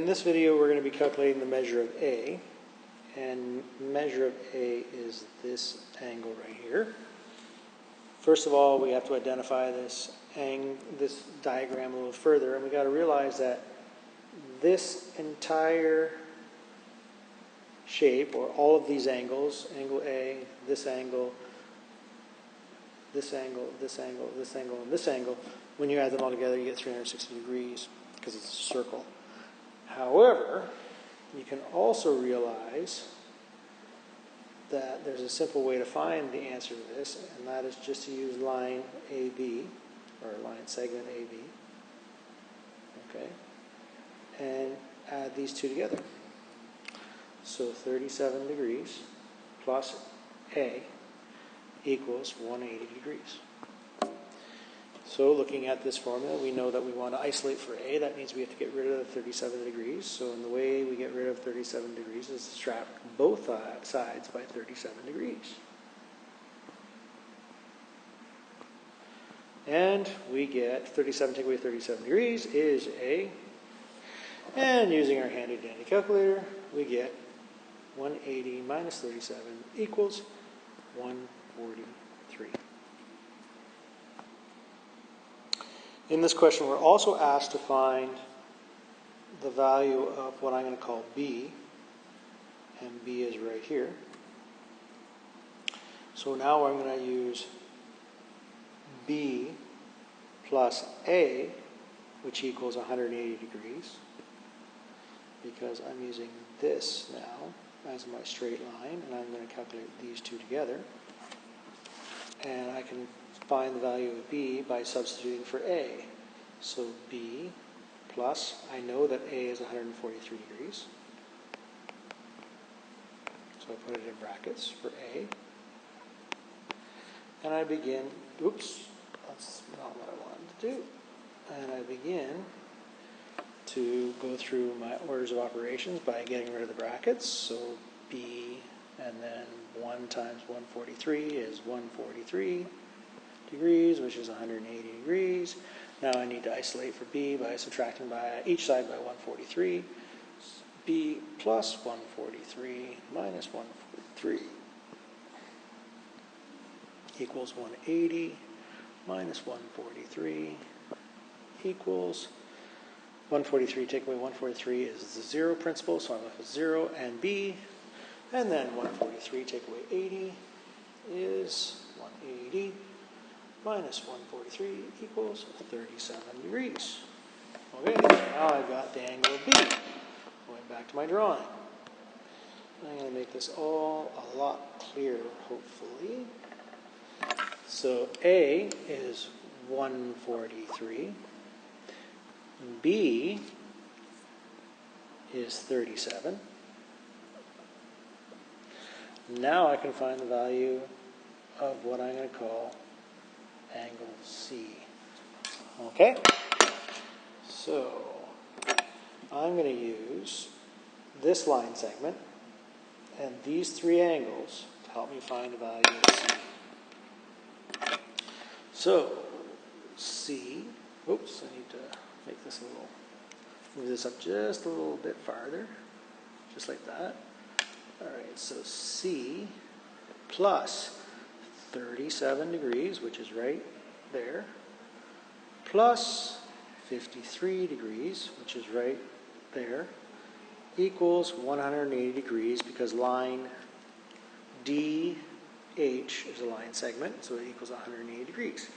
in this video we're going to be calculating the measure of A, and measure of A is this angle right here. First of all, we have to identify this diagram a little further, and we got to realize that this entire shape, or all of these angles, angle A, this angle, this angle, this angle, this angle, and this angle, when you add them all together you get 360 degrees because it's a circle. However, you can also realize that there's a simple way to find the answer to this, and that is just to use line AB, or line segment AB, okay, and add these two together. So 37 degrees plus A equals 180 degrees. So looking at this formula, we know that we want to isolate for A. That means we have to get rid of the 37 degrees. So in the way we get rid of 37 degrees is to subtract both sides by 37 degrees. And we get 37 take away 37 degrees is A. And using our handy dandy calculator, we get 180 minus 37 equals 143. In this question, we're also asked to find the value of what I'm going to call B, and B is right here. So now I'm going to use B plus A, which equals 180 degrees, because I'm using this now as my straight line, and I'm going to calculate these two together. And I can find the value of B by substituting for A. So B plus, I know that A is 143 degrees. So I put it in brackets for A. And I begin, oops, that's not what I wanted to do. And I begin to go through my orders of operations by getting rid of the brackets. So B, and then 1 times 143 is 143 degrees, which is 180 degrees. Now I need to isolate for B by subtracting by each side by 143. B plus 143 minus 143 equals 180 minus 143 equals 143. Take away 143 is the 0 principle, so I'm left with 0 and B. And then 143 take away 80 is 180 minus 143 equals 37 degrees. Okay, now I've got the angle of B. Going back to my drawing. I'm going to make this all a lot clearer, hopefully. So A is 143. B is 37. Now I can find the value of what I'm going to call angle C. Okay? So I'm going to use this line segment and these three angles to help me find the value of C. So C, oops, I need to make this a little, move this up just a little bit farther, just like that. Alright, so C plus 37 degrees, which is right there, plus 53 degrees, which is right there, equals 180 degrees, because line DH is a line segment, so it equals 180 degrees.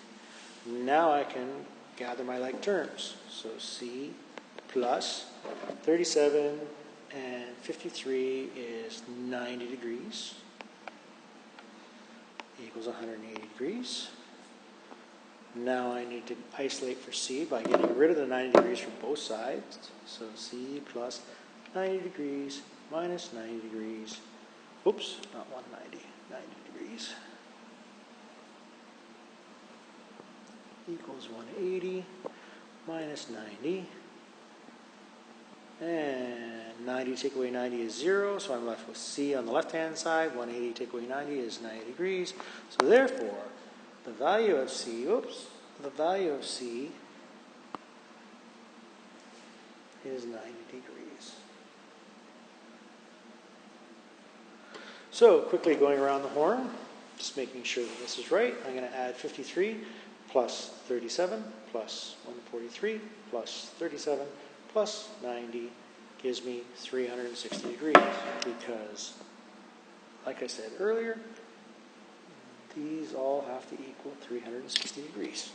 Now I can gather my like terms. So C plus 37 and 53 is 90 degrees, equals 180 degrees. Now I need to isolate for C by getting rid of the 90 degrees from both sides. So C plus 90 degrees minus 90 degrees, oops, not 190, 90 degrees, equals 180 minus 90. And 90 take away 90 is 0, so I'm left with C on the left-hand side. 180 take away 90 is 90 degrees. So therefore, the value of C, the value of C is 90 degrees. So quickly going around the horn, just making sure that this is right, I'm going to add 53 plus 37 plus 143 plus 37 plus 90 gives me 360 degrees because, like I said earlier, these all have to equal 360 degrees.